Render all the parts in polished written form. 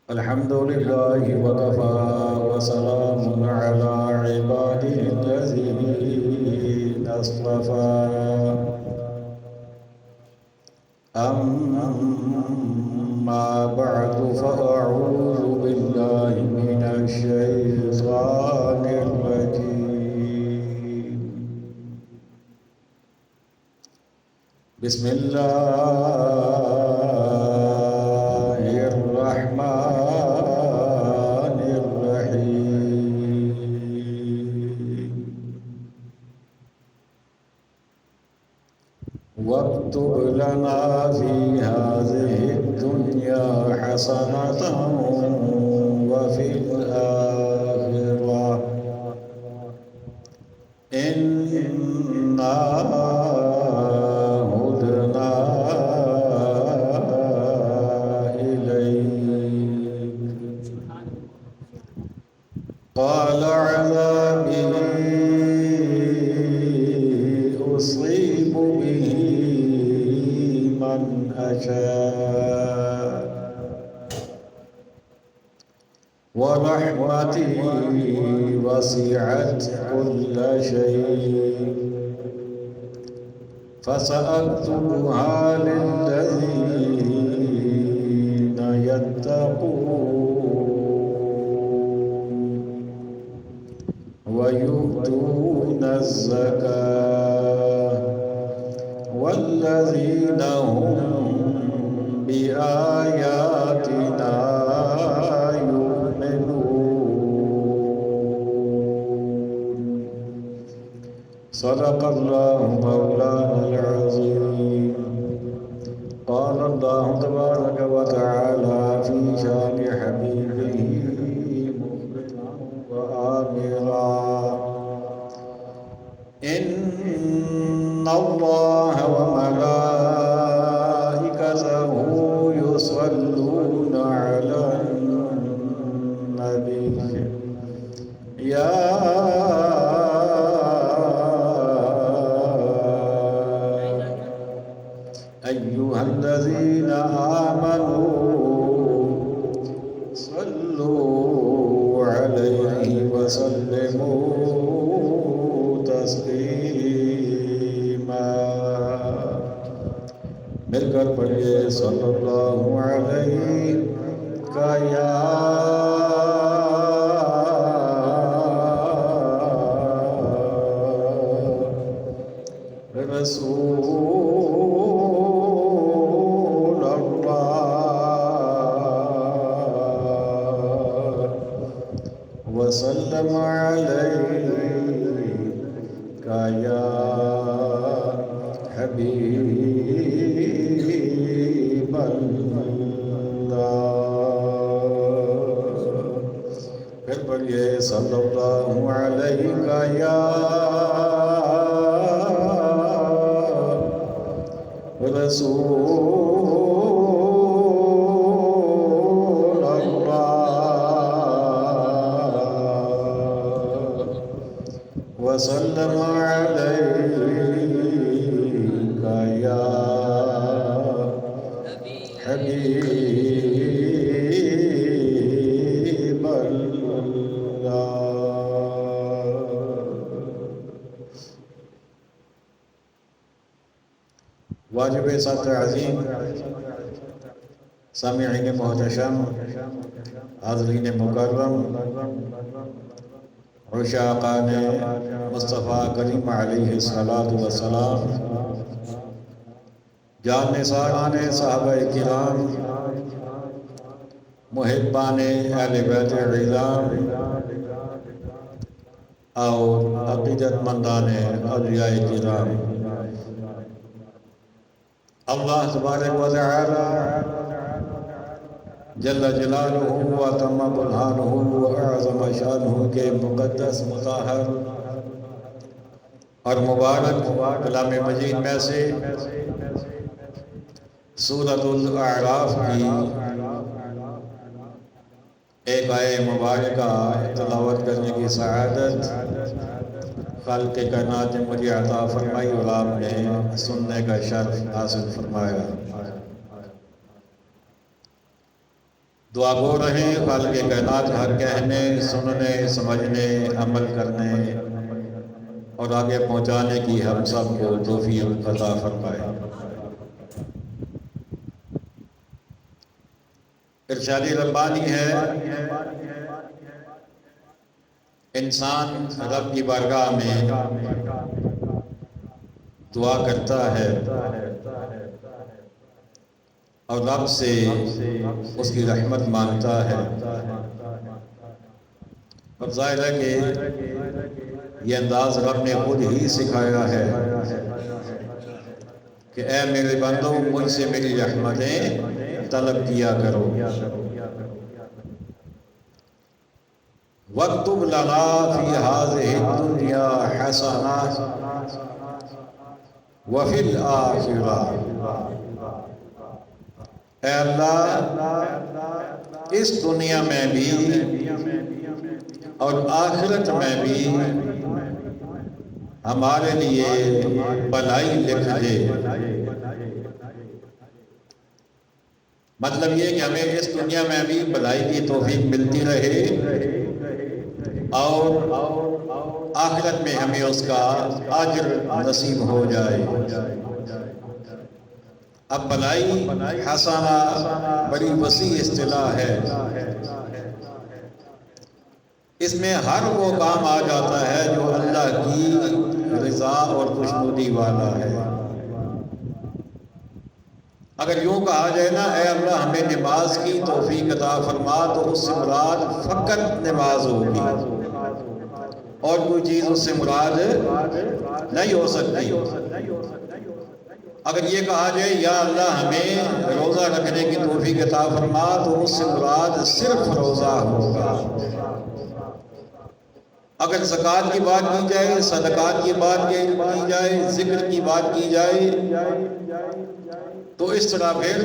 الحمد لله وكفى وسلام على عباده الذين اصطفى أما بعد فأعوذ بالله من الشيطان الرجيم بسم الله الرحمن الرحيم واكتب لنا في هذه الدنيا حسنة وفي الآخرة إنا هدنا إليك قال عذابي أصيب به من أشاء ورحمتي وسعت كل شيء فسأكتبها للذين يتقون ويؤتون الزكاة والذين هم بآياتنا يؤمنون صدق الله مولانا العظيم قال الله تبارك وتعالى في شان حبيبه مخبرا وآمرا إن الله وملائكته يصلون على النبي يا أيها الذين آمنوا صلوا عليه وسلموا تسليما مل کر پڑھیے صلی اللہ علیہ کا یا رسول اللہ وسلم علیہ کا یا حبیب اللہ پھر پڑھیے صلی اللہ علیہ کا یا رسول اللہ وسلم علیک یا حبیب اللہ واجب سطح عظیم سامعین محتشم حاضرین مکرم عشاقان مصطفیٰ کریم علیہ السلام جان نثاران صحابہ کرام محبان اہل بیت عظام اور عقیدت مندان اولیاء کرام اللہ تبارک و تعالی جل جلالہ و تم برہانہ و اعظم شانہ کے مقدس مطہر اور مبارک کلام مجید میں سے سورۃ الاعراف کی ایک آیہ مبارکہ تلاوت کرنے کی سعادت خالق کائنات نے مجھے عطا فرمائی اور آپ نے سننے کا شرف حاصل فرمایا۔ دعا گو رہیں خالق کائنات ہر کہنے، سننے، سمجھنے، عمل کرنے اور آگے پہنچانے کی ہم سب کو توفیق عطا فرمائے۔ ارشاد ربانی ہے، انسان رب کی بارگاہ میں دعا کرتا ہے اور رب سے اس کی رحمت مانگتا ہے، اور ظاہر ہے کہ یہ انداز رب نے خود ہی سکھایا ہے کہ اے میرے بندو مجھ سے میری رحمتیں طلب کیا کرو۔ وَاكْتُبْ لَنَا فِي هَذِهِ الدُّنْيَا حَسَنَةً وَفِي الْآخِرَةِ، اے اللہ اس دنیا میں بھی اور آخرت میں بھی ہمارے لیے بھلائی لکھ دے۔ مطلب یہ کہ ہمیں اس دنیا میں بھی بھلائی کی توفیق ملتی رہے اور آخرت میں ہمیں اس کا اجر نصیب ہو جائے۔ اب بھلائی حسنہ بڑی وسیع اصطلاح ہے، اس میں ہر وہ کام آ جاتا ہے جو اللہ کی رضا اور خوشنودی والا ہے۔ اگر یوں کہا جائے نا اے اللہ ہمیں نماز کی توفیق عطا فرما، تو اس سے مراد فقط نماز ہوگی اور کوئی چیز اس سے مراد نہیں ہو سکتی۔ اگر یہ کہا جائے یا اللہ ہمیں روزہ رکھنے کی توفیق عطا فرما، تو اس سے مراد صرف روزہ ہوگا۔ اگر زکوٰۃ کی بات کی جائے، صدقات کی بات کی جائے، ذکر کی بات کی جائے، تو اس طرح پھر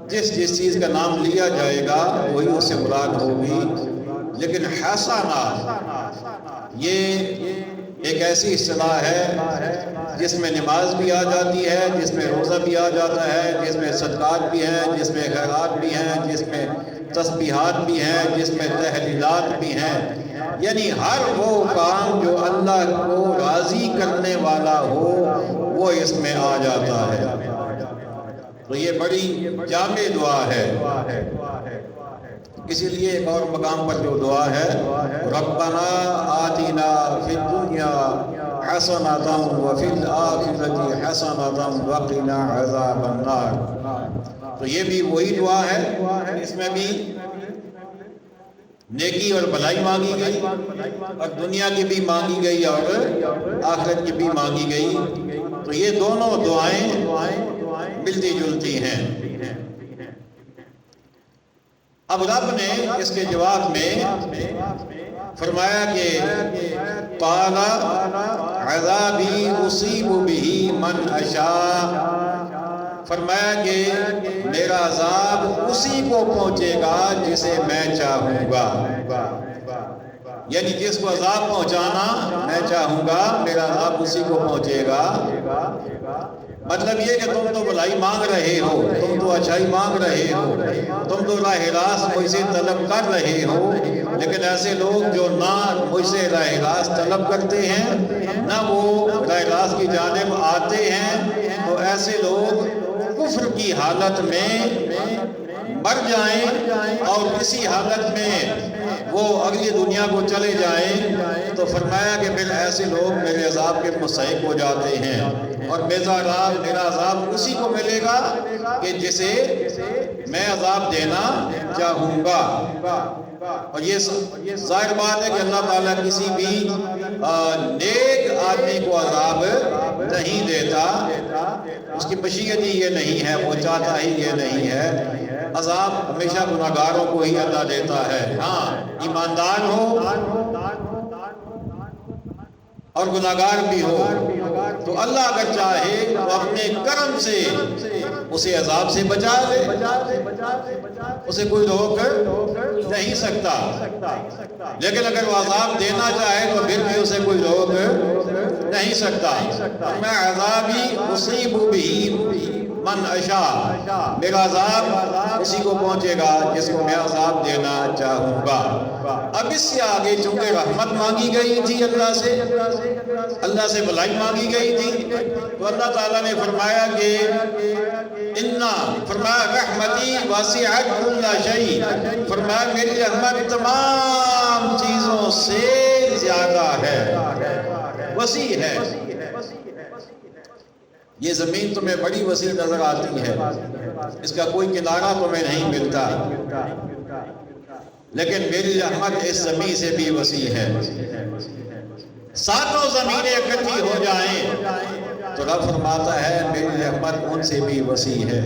جس چیز کا نام لیا جائے گا وہی اس سے مراد ہوگی۔ لیکن حسنہ یہ ایک ایسی اصطلاح ہے جس میں نماز بھی آ جاتی ہے، جس میں روزہ بھی آ جاتا ہے، جس میں صدقات بھی ہیں، جس میں خیرات بھی ہیں، جس میں تسبیحات بھی ہیں، جس میں تحلیلات بھی ہیں، یعنی ہر وہ کام جو اللہ کو راضی کرنے والا ہو وہ اس میں آ جاتا ہے۔ تو یہ بڑی جامع دعا ہے۔ اسی لیے ایک اور مقام پر جو دعا ہے ربنا آتنا فی الدنیا حسنۃ وفی الآخرۃ حسنۃ وقنا عذاب النار، تو یہ بھی وہی دعا ہے، اس میں بھی نیکی اور بھلائی مانگی گئی اور دنیا کی بھی مانگی گئی اور آخرت کی بھی مانگی گئی۔ تو یہ دونوں دعائیں ملتی جلتی ہیں۔ اب رب نے اس کے جواب میں فرمایا کہ قال عذابی اصیب بہ من اشاء، فرمایا کہ میرا عذاب اسی کو پہنچے گا جسے میں چاہوں گا، یعنی جس کو عذاب پہنچانا میں چاہوں گا میرا عذاب اسی کو پہنچے گا۔ مطلب یہ کہ تم تو بھلائی مانگ رہے ہو، تم تو اچھائی مانگ رہے ہو، تم تو راہ راست مجھ سے طلب کر رہے ہو، لیکن ایسے لوگ جو نہ مجھ سے راہ راست طلب کرتے ہیں نہ وہ راہ راست کی جانب آتے ہیں، تو ایسے لوگ کفر کی حالت میں مر جائیں اور اسی حالت میں وہ اگلی دنیا کو چلے جائیں، تو فرمایا کہ پھر ایسے لوگ میرے عذاب کے مستحق ہو جاتے ہیں، اور میرا عذاب اسی کو ملے گا کہ جسے میں عذاب دینا چاہوں گا۔ اور یہ ظاہر بات ہے کہ اللہ تعالیٰ کسی بھی نیک آدمی کو عذاب نہیں دیتا، اس کی مشیت ہی یہ نہیں ہے، وہ چاہتا ہی یہ نہیں ہے۔ عذاب ہمیشہ گناہگاروں کو ہی اللہ دیتا ہے۔ ہاں ایماندار ہو اور گناہگار بھی ہو تو اللہ اگر چاہے تو اپنے کرم سے اسے عذاب سے بچا لے، اسے کوئی روک نہیں سکتا، لیکن اگر وہ عذاب دینا چاہے تو پھر بھی اسے کوئی روک نہیں سکتا۔ میں عذابی اصیب بہ من اشاء، میرا عذاب اسی کو پہنچے گا جس کو میں عذاب دینا چاہوں گا۔ اب اس سے آگے چونکہ رحمت مانگی گئی تھی اللہ سے بھلائی مانگی گئی تھی، تو اللہ تعالیٰ نے فرمایا کہ فرمایا رحمتی واسعت کل شیء، فرمایا میری رحمت تمام چیزوں سے زیادہ ہے، وسیع ہے۔ یہ زمین تمہیں بڑی وسیع نظر آتی ہے، اس کا کوئی کنارہ تمہیں نہیں ملتا، لیکن میری رحمت اس زمین سے بھی وسیع ہے۔ ساتوں زمینیں اکٹھی ہو جائیں تو رب فرماتا ہے میری رحمت ان سے بھی وسیع ہے۔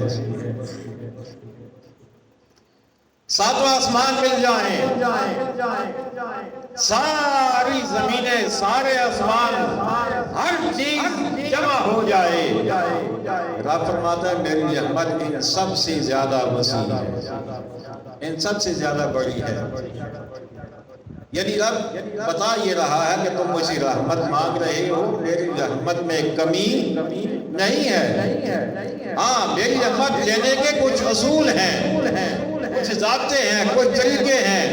ساتوں آسمان مل جائیں، ساری زمینیں، سارے آسمان، ہر چیز جمع ہو جائے، رب فرماتا ہے میری رحمت ان سب سے زیادہ وسیع ہے، ان سب سے زیادہ بڑی ہے۔ یعنی رب بتا یہ رہا ہے کہ تم مجھے رحمت مانگ رہے ہو، میری رحمت میں کمی نہیں ہے۔ ہاں، میری رحمت لینے کے کچھ اصول ہیں، کچھ ضابطے ہیں، کچھ طریقے ہیں،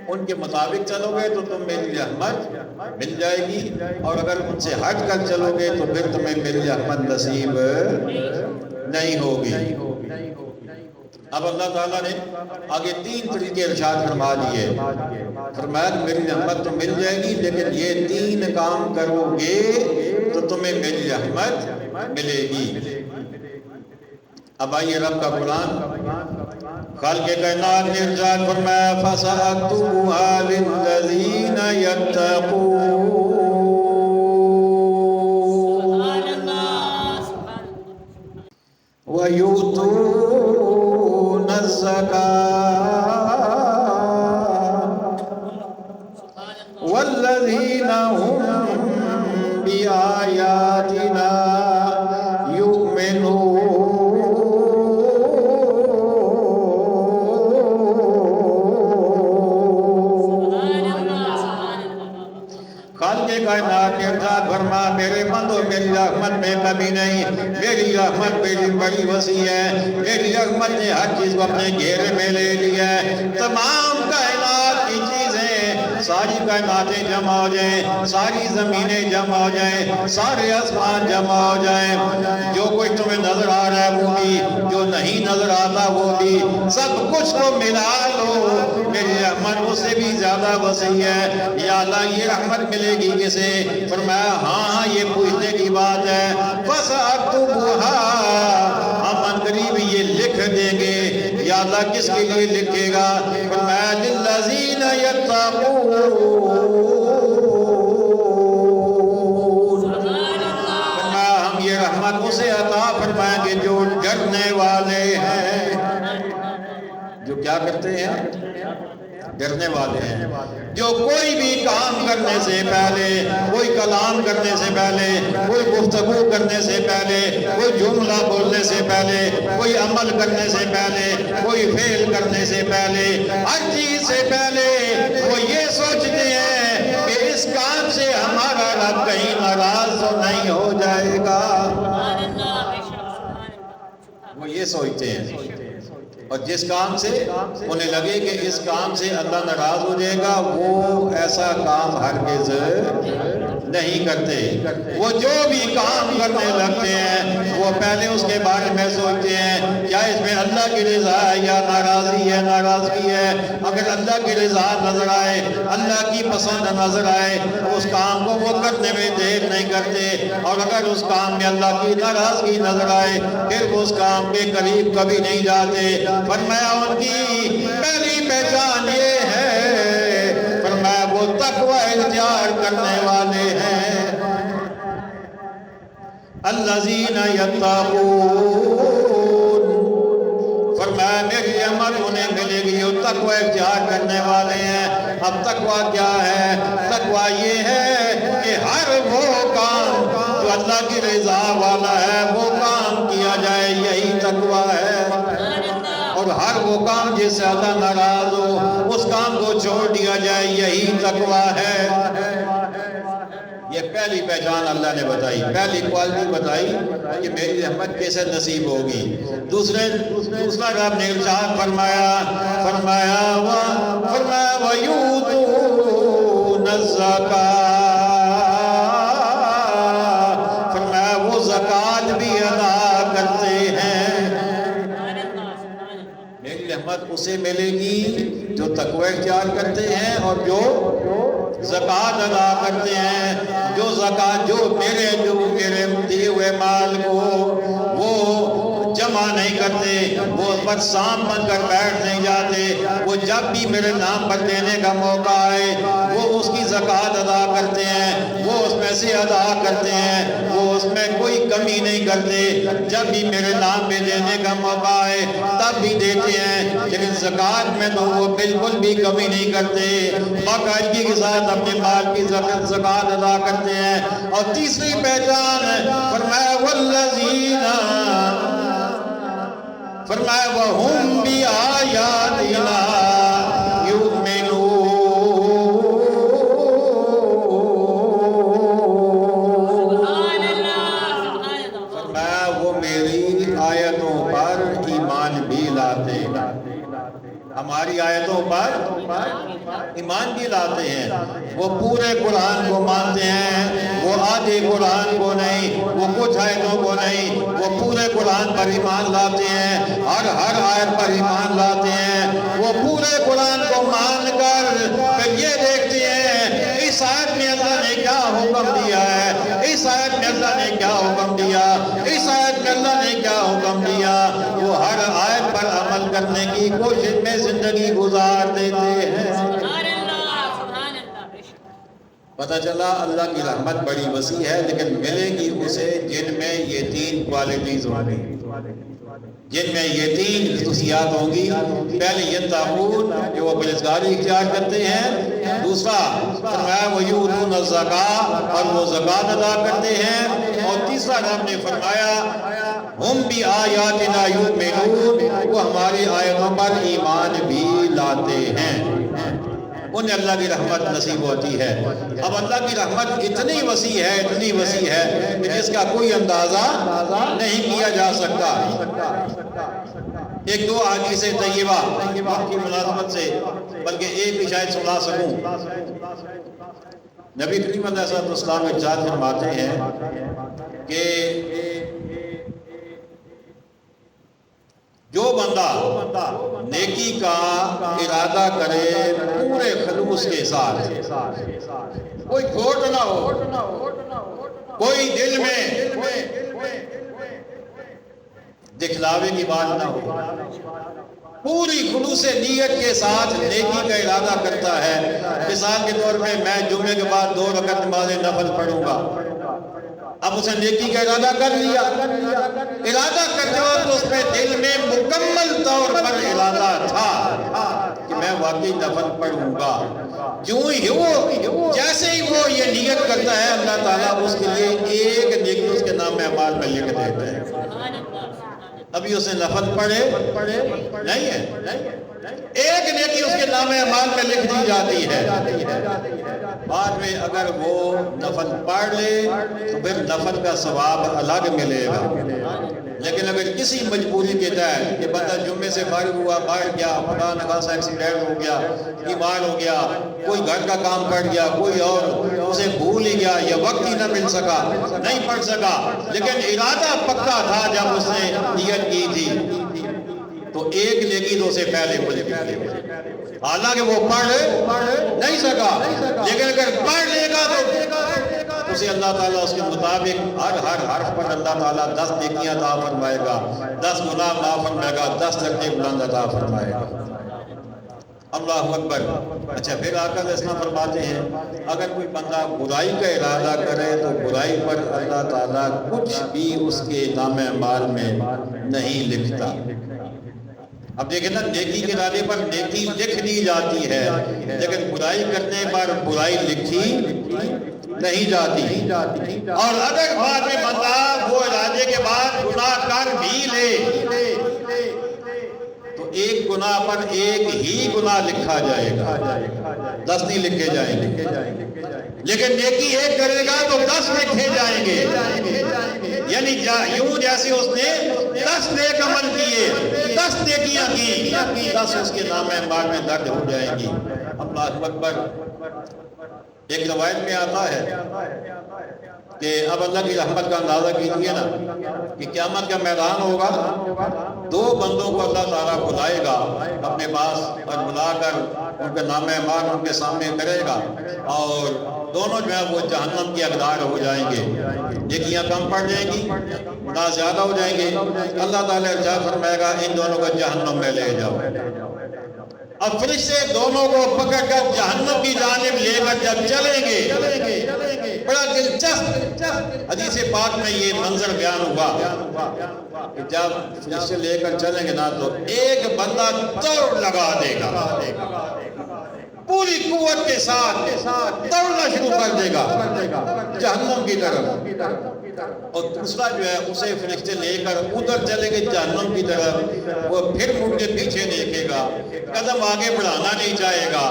ان کے مطابق چلو گے تو تم میری رحمت مل جائے گی، اور اگر ان سے ہٹ کر چلو گے تو پھر تمہیں میری رحمت نصیب نہیں ہوگی۔ اب اللہ تعالیٰ نے آگے 3 طریقے ارشاد فرما دیے، فرمایا میری رحمت تو مل جائے گی لیکن یہ 3 کام کرو گے تو تمہیں میری رحمت ملے گی۔ اب آئیے رب کا قرآن خالق کائنات نے ارشاد فرمایا فَسَأَكْتُبُهَا لِلَّذِينَ يَتَّقُونَ وَيُؤْتُونَ الزَّكَاةَ وَالَّذِينَ هُمْ بِآيَاتِنَا يُؤْمِنُونَ۔ کائنات نے ارشاد فرما میرے بندو میری رحمت میں کمی نہیں، میری رحمت بڑی وسیع ہے، میری رحمت نے ہر چیز کو اپنے گھیرے میں لے لیا ہے۔ تمام کائنات کی چیزیں، ساری کائناتیں جمع ہو جائیں، ساری زمینیں جمع ہو جائیں، سارے آسمان جمع ہو جائیں، جو کچھ تمہیں نظر آ رہا ہے وہ بھی، جو نہیں نظر آتا وہ بھی، سب کچھ کو ملا لو، میری رحمت اس سے بھی زیادہ وسیع ہے۔ یا اللہ یہ رحمت ملے گی کسے؟ فرمایا ہاں یہ پوچھنے کی بات ہے، فَسَأَكْتُبُهَا، ہم ان قریب یہ لکھ دیں گے۔ یا اللہ کس کے لیے لکھے گا؟ فرمایا لِلَّذِينَ يَتَّقُونَ، فرمایا ہم یہ رحمت اسے عطا فرمائیں گے جو ڈرنے والے ہیں۔ جو کیا کرتے ہیں؟ ڈرنے والے ہیں، جو کوئی بھی کام کرنے سے پہلے، کوئی کلام کرنے سے پہلے، کوئی گفتگو کرنے سے پہلے، کوئی جملہ بولنے سے پہلے، کوئی عمل کرنے سے پہلے، کوئی فعل کرنے سے پہلے، ہر چیز سے پہلے وہ یہ سوچتے ہیں کہ اس کام سے ہمارا رب کہیں ناراض تو نہیں ہو جائے گا، وہ یہ سوچتے ہیں۔ اور جس کام سے انہیں لگے کہ اس کام سے اللہ ناراض ہو جائے گا وہ ایسا کام ہرگز نہیں کرتے۔ وہ جو بھی کام کرنے لگتے ہیں وہ پہلے اس کے بارے میں سوچتے ہیں کیا اس میں اللہ کی رضا ہے یا ناراضی ہے، ناراضگی ہے۔ اگر اللہ کی رضا نظر آئے، اللہ کی پسند نظر آئے تو اس کام کو وہ کرنے میں دیر نہیں کرتے، اور اگر اس کام میں اللہ کی ناراضگی نظر آئے پھر وہ اس کام کے قریب کبھی نہیں جاتے۔ فرمایا ان کی پہلی پہچان یہ ہے، فرمایا وہ تقوی اختیار کرنے والے ہیں، الذین یتقون، فرمایا میری رحمت انہیں ملے گی جو تقوی اختیار کرنے والے ہیں۔ اب تقوی کیا ہے؟ تقوی یہ ہے کہ ہر وہ کام جو اللہ کی رضا والا ہے وہ کام کیا جائے، یہی تقوی ہے، اور ہر وہ کام جس سے اللہ ناراض ہو اس کام کو چھوڑ دیا جائے، یہی تقوی ہے۔ یہ یہ پہلی پہچان اللہ نے بتائی، پہلی کوالٹی بتائی کہ میری رحمت کیسے نصیب ہوگی۔ دوسرا رب نے ارشاد فرمایا وَيُؤْتُونَ الزَّكَاةَ، فرمایا وہ زکوٰۃ بھی ادا کرتے ہیں۔ میری رحمت اسے ملے گی جو تقوی اختیار کرتے ہیں اور جو زکوٰۃ ادا کرتے ہیں، جو میرے دیے ہوئے مال کو وہ جمع نہیں کرتے، وہ اس پر سام بن کر بیٹھ نہیں جاتے، وہ جب بھی میرے نام پر دینے کا موقع آئے وہ اس کی زکوٰۃ ادا کرتے ہیں، وہ اس میں سے ادا کرتے ہیں، وہ اس میں کوئی کمی نہیں کرتے، جب بھی میرے نام پہ دینے کا موقع آئے تب بھی دیتے ہیں، لیکن زکوٰۃ میں تو وہ بالکل بھی کمی نہیں کرتے، باقاعدگی کے ساتھ اپنے مال کی زکوٰۃ ادا کرتے ہیں۔ اور تیسری پہچان فرمایا وَهُمْ بِآيَاتِنَا يُؤْمِنُونَ، فرمایا وہ میری آیتوں پر ایمان بھی لاتے ہیں، ہماری آیتوں پر ایمان بھی لاتے ہیں، وہ پورے قرآن کو مانتے ہیں، وہ آدھے قرآن کو نہیں، وہ کچھ آیتوں کو نہیں، وہ پورے قرآن پر ایمان لاتے ہیں، ہر آیت پر ایمان لاتے ہیں، وہ پورے قرآن کو مان کر پھر یہ دیکھتے ہیں اس آیت میں اللہ نے کیا حکم دیا ہے، اس آیت میں اللہ نے کیا حکم دیا، اس آیت میں اللہ نے کیا حکم دیا، وہ ہر آیت پر عمل کرنے کی کوشش میں زندگی گزار دیتے ہیں۔ پتہ چلا اللہ کی رحمت بڑی وسیع ہے، لیکن ملے گی اسے جن میں یہ تین کوالٹیز ہوں گی، جن میں یہ تین خصوصیات ہوں گی۔ پہلے یتقون، جو وہ پرہیزگاری اختیار کرتے ہیں، دوسرا فرمایا وَيُؤْتُونَ الزَّكَاةَ، اور وہ زکوٰۃ ادا کرتے ہیں، اور تیسرا رب نے فرمایا ہم بِآیَاتِنَا یُؤْمِنُونَ، وہ ہماری آیتوں پر ایمان بھی لاتے ہیں، انہیں اللہ کی رحمت نصیب ہوتی ہے۔ اب اللہ کی رحمت اتنی وسیع ہے کہ جس کا کوئی اندازہ نہیں کیا جا سکتا۔ ایک دو احادیث طیبہ کی ملازمت سے، بلکہ ایک بھی شاید سنا سکوں۔ نبی کریم علیہ السلام ارشاد فرماتے ہیں کہ جو بندہ نیکی کا ارادہ کرے پورے خلوص کے ساتھ، کوئی کھوٹ نہ ہو، کوئی دل میں دکھلاوے کی بات نہ ہو، پوری خلوص نیت کے ساتھ نیکی کا ارادہ کرتا ہے۔ مثال کے طور پہ میں جمعے کے بعد 2 رکعت نماز نفل پڑھوں گا، اب اسے نیکی کا ارادہ کر لیا، ارادہ کرتے وقت اس پہ دل میں مکمل طور پر ارادہ تھا کہ میں واقعی نفل پڑھوں گا، جیسے ہی وہ یہ نیت کرتا ہے اللہ تعالیٰ اس کے لیے ایک نیکی اس کے نام اعمال میں لکھ دیتا ہے۔ ابھی اسے نفل پڑھے نہیں ہے، ایک نیکی اس کے نام اعمال میں لکھ دی جاتی ہے، بعد میں اگر وہ نفل پڑھ لے تو پھر نفل کا ثواب الگ ملے گا۔ لیکن اگر کسی مجبوری کے تحت کہ بندہ جمعے سے فارغ ہوا، باہر گیا، خدا نخواستہ ایکسیڈنٹ ہو گیا، بیمار ہو گیا، کوئی گھر کا کام پڑ گیا، کوئی اور اسے بھول ہی گیا یا وقت ہی نہ مل سکا، نہیں پڑھ سکا، لیکن ارادہ پکا تھا جب اس نے نیت کی تھی، تو ایک نیکی تو اسے پہلے مجھے حالانکہ وہ پڑھ نہیں سکا، لیکن اگر پڑھ لے گا تو اسے اللہ تعالیٰ اس کے مطابق ہر حرف پر اللہ تعالیٰ 10 نیکیاں عطا فرمائے گا، 10 گناہ معاف فرمائے گا، 10 درجے بلند عطا فرمائے گا۔ اللہ اکبر۔ اچھا، پھر آقا علیہ السلام فرماتے ہیں اگر کوئی بندہ برائی کا ارادہ کرے تو برائی پر اللہ تعالیٰ کچھ بھی اس کے نام اعمال میں نہیں لکھتا۔ اب دیکھیں نا، نیکی کے ارادے پر نیکی لکھ دی جاتی ہے، لیکن برائی کرنے پر برائی لکھی نہیں جاتی۔ اور اگر بعد میں بندہ وہ ارادے کے بعد گناہ کر بھی لے تو ایک گناہ پر ایک ہی گناہ لکھا جائے گا، 10 نہیں لکھے جائیں گے، لیکن نیکی ایک کرے گا تو 10 لکھے جائیں گے، یعنی یوں جیسے اس نے 10 نیک عمل کیے، 10 نیکیاں کی، 10 اس کے نام اعمال میں درج ہو جائیں گی۔ اللہ اکبر۔ ایک روایت میں آتا ہے کہ اب اللہ کی رحمت کا اندازہ کیجیے نا کہ قیامت کا میدان ہوگا، 2 بندوں کو اللہ تعالیٰ بلائے گا اپنے پاس اور بلا کر ان کے نام اعمال ان کے سامنے کرے گا، اور دونوں جو ہے وہ جہنم کی حقدار ہو جائیں گے، نیکیاں کم پڑ جائیں گی، گناہ زیادہ ہو جائیں گے۔ اللہ تعالیٰ ارشاد فرمائے گا ان دونوں کو جہنم میں لے جاؤ۔ اب فرشتے دونوں کو پکڑ کر جہنم کی جانب لے کر جب چلیں گے، بڑا دلچسپ حدیث پاک میں یہ منظر بیان ہوا کہ جب فرشتے لے کر چلیں گے نا تو ایک بندہ دوڑ لگا دے گا، پوری قوت کے ساتھ دوڑنا شروع کر دے گا جہنم کی طرف، اور دوسرا جو ہے اسے فرشتے لے کر ادھر چلے گئے جہنم کی طرف، وہ پھر مڑ کے پیچھے دیکھے گا، قدم آگے بڑھانا نہیں چاہے گا،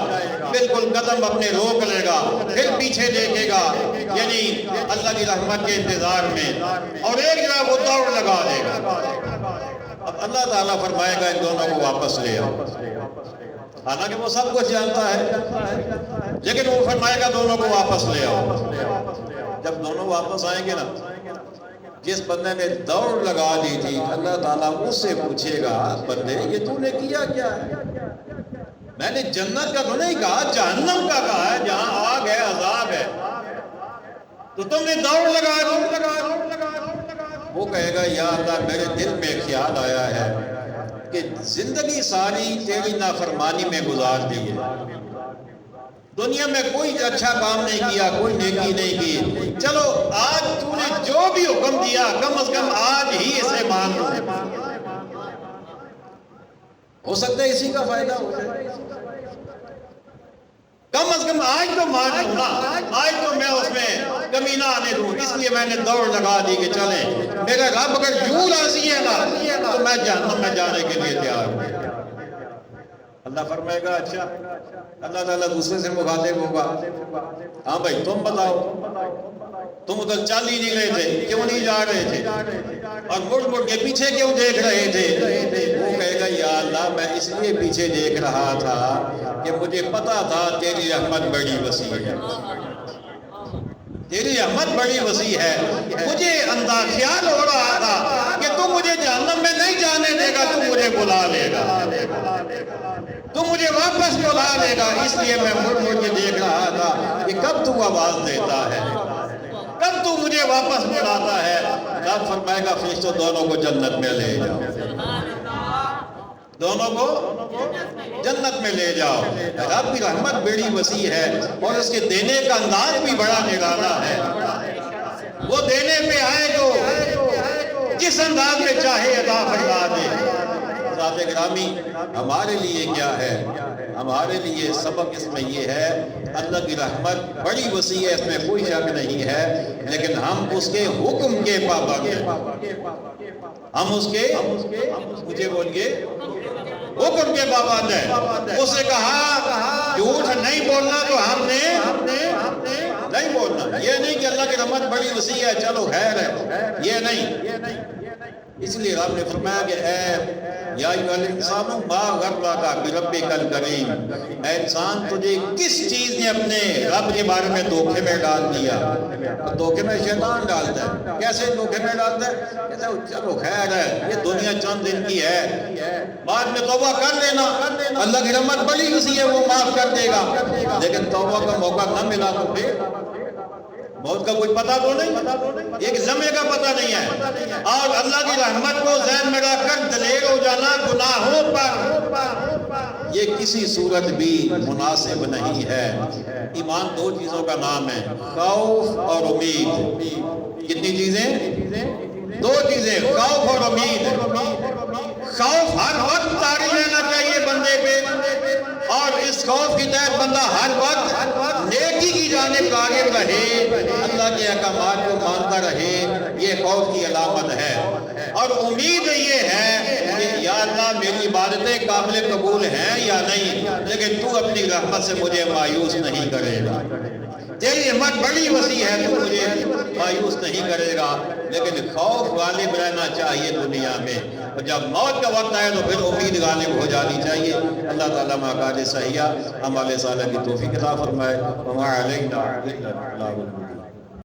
بالکل قدم اپنے روک لے گا، پھر پیچھے دیکھے گا، یعنی اللہ کی رحمت کے انتظار میں، اور ایک جو ہے وہ دوڑ لگا دے گا۔ اب اللہ تعالیٰ فرمائے گا ان دونوں کو واپس لے آؤ، حالانکہ وہ سب کچھ جانتا ہے، لیکن وہ فرمائے گا دونوں کو واپس لے آؤ۔ جب دونوں واپس آئیں گے نا، جس بندے نے دوڑ لگا دی تھی اللہ تعالیٰ اس سے پوچھے گا بندے یہ تو نے کیا کیا ہے؟ میں نے جنت کا تو نہیں کہا، جہنم کا کہا ہے جہاں آگ ہے عذاب ہے، تو تم نے دوڑ لگا دی۔ وہ کہے گا یا اللہ میرے دل میں خیال آیا ہے کہ زندگی ساری تیری نافرمانی میں گزار دی ہے، دنیا میں کوئی اچھا کام نہیں کیا، کوئی نیکی نہیں کی، چلو آج تو نے جو بھی حکم دیا کم از کم آج ہی اسے مان لو، ہو سکتا ہے اسی کا فائدہ ہو جائے، کم از کم آج تو مان لوں نا، آج تو میں اس میں کمی نہ آنے دوں، اس لیے میں نے دوڑ لگا دی کہ چلیں میرا رب اگر یوں راضی ہے نا تو میں جہنم میں جانے کے لیے تیار ہوں۔ اللہ فرمائے گا اچھا، اللہ تعالیٰ دوسرے سے مخاطب ہوگا، ہاں بھائی تم بتاؤ تم ادھر چل ہی نہیں رہے تھے، کیوں نہیں جا رہے تھے، اور مڑ مڑ کے پیچھے کیوں دیکھ رہے تھے؟ وہ کہے گا یا اللہ میں اس لیے پیچھے دیکھ رہا تھا کہ مجھے پتا تھا تیری رحمت بڑی وسیع ہے، تیری رحمت بڑی وسیع ہے، مجھے خیال ہو رہا تھا کہ تو مجھے جہنم میں نہیں جانے دے گا، تو مجھے بلا لے گا، تو مجھے واپس بلا لے گا، اس لیے میں مڑ مڑ کے دیکھ رہا تھا کہ کب تو آواز دیتا ہے، کب تو مجھے واپس بلاتا ہے۔ رب فرمائے گا فرشتوں دونوں کو جنت میں لے جاؤ، دونوں کو جنت میں لے جاؤ۔ رب کی رحمت بڑی وسیع ہے اور اس کے دینے کا انداز بھی بڑا نرالا ہے، وہ دینے پہ آئے جو جس انداز میں چاہے عطا فرما دے۔ ذات گرامی ہمارے لیے کیا ہے؟ ہمارے لیے سبق اس میں یہ ہے اللہ کی رحمت بڑی وسیع ہے، اس میں کوئی شک نہیں ہے، لیکن ہم اس کے حکم کے پابند ہیں، ہم اس کے مجھے بولیے حکم کے پابند ہیں۔ اس نے کہا جھوٹ نہیں بولنا تو ہم نے نہیں بولنا، یہ نہیں کہ اللہ کی رحمت بڑی وسیع ہے چلو خیر ہے، یہ نہیں۔ اس لیے رب نے فرمایا کہ اے یا ایھا الانسان ما غرک بربک الکریم، اے انسان تجھے کس چیز نے اپنے رب کے بارے میں دھوکے میں ڈال دیا؟ دھوکے میں شیطان ڈالتا ہے، کیسے دھوکے میں ڈالتا ہے؟ کہتا ہے چلو خیر ہے، یہ دنیا چند دن کی ہے، بعد میں توبہ کر لینا، اللہ کی رحمت بڑی وسیع ہے وہ معاف کر دے گا، لیکن توبہ کا موقع نہ ملا تو پھر موت کا کوئی پتہ تو نہیں، ایک زمے کا پتہ نہیں ہے، اور اللہ کی رحمت کو ذہن میں رکھ کر دلیر ہو جانا گناہوں پر یہ کسی صورت بھی مناسب نہیں ہے۔ ایمان 2 چیزوں کا نام ہے، خوف اور امید۔ کتنی چیزیں؟ 2 چیزیں، خوف اور امید۔ خوف ہر وقت طاری رہنا چاہیے بندے پہ، اور اس خوف کی تحت بندہ ہر وقت نیکی کی جانب راغب رہے، اللہ کے احکامات کو مانتا رہے، یہ خوف کی علامت ہے۔ اور امید یہ ہے کہ یا اللہ میری عبادتیں قابل قبول ہیں یا نہیں، لیکن تو اپنی رحمت سے مجھے مایوس نہیں کرے گا، تیری ہمت بڑی وسیع ہے، تو مجھے مایوس نہیں کرے گا، لیکن خوف غالب رہنا چاہیے دنیا میں، اور جب موت کا وقت آئے تو پھر امید غالب ہو جانی چاہیے۔ اللہ تعالیٰ مقاصد صحیحہ اعمال صالحہ کی توفیق عطا فرمائے۔ وما علینا الا البلاغ المبین۔